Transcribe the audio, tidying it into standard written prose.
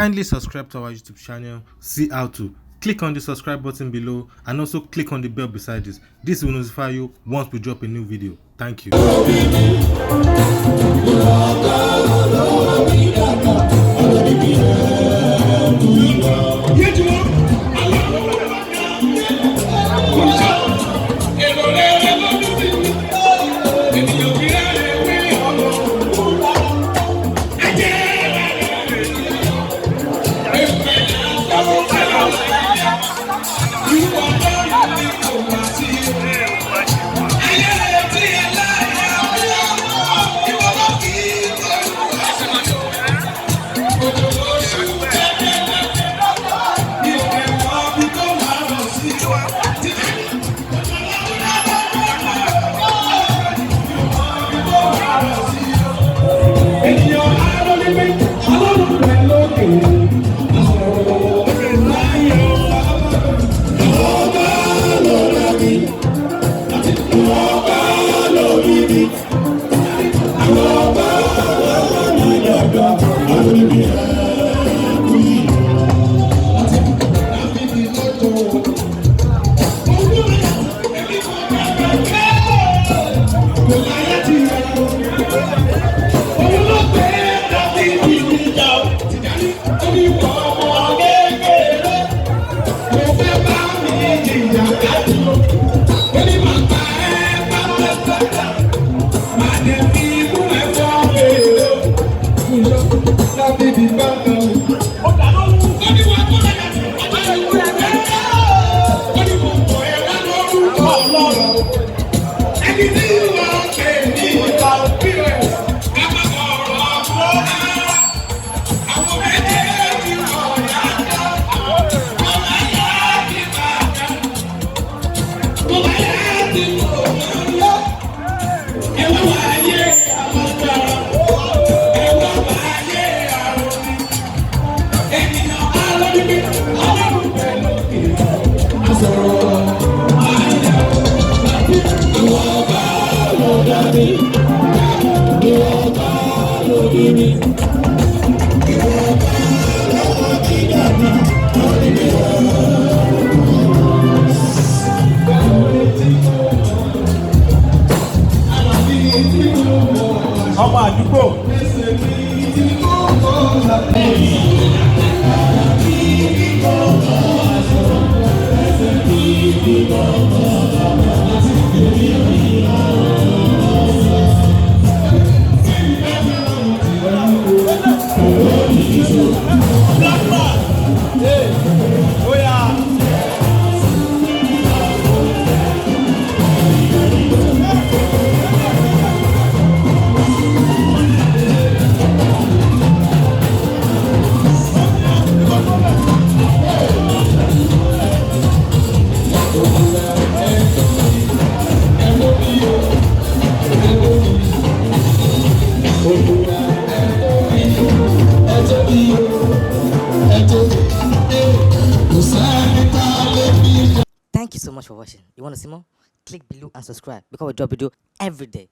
Kindly subscribe to our YouTube channel, see how to. Click on the subscribe button below and also click on the bell beside this. This will notify you once we drop a new video. Thank you. Ọmọ àdúgbò. Thank you so much for watching. You want to see more? Click below and subscribe because we drop video every day.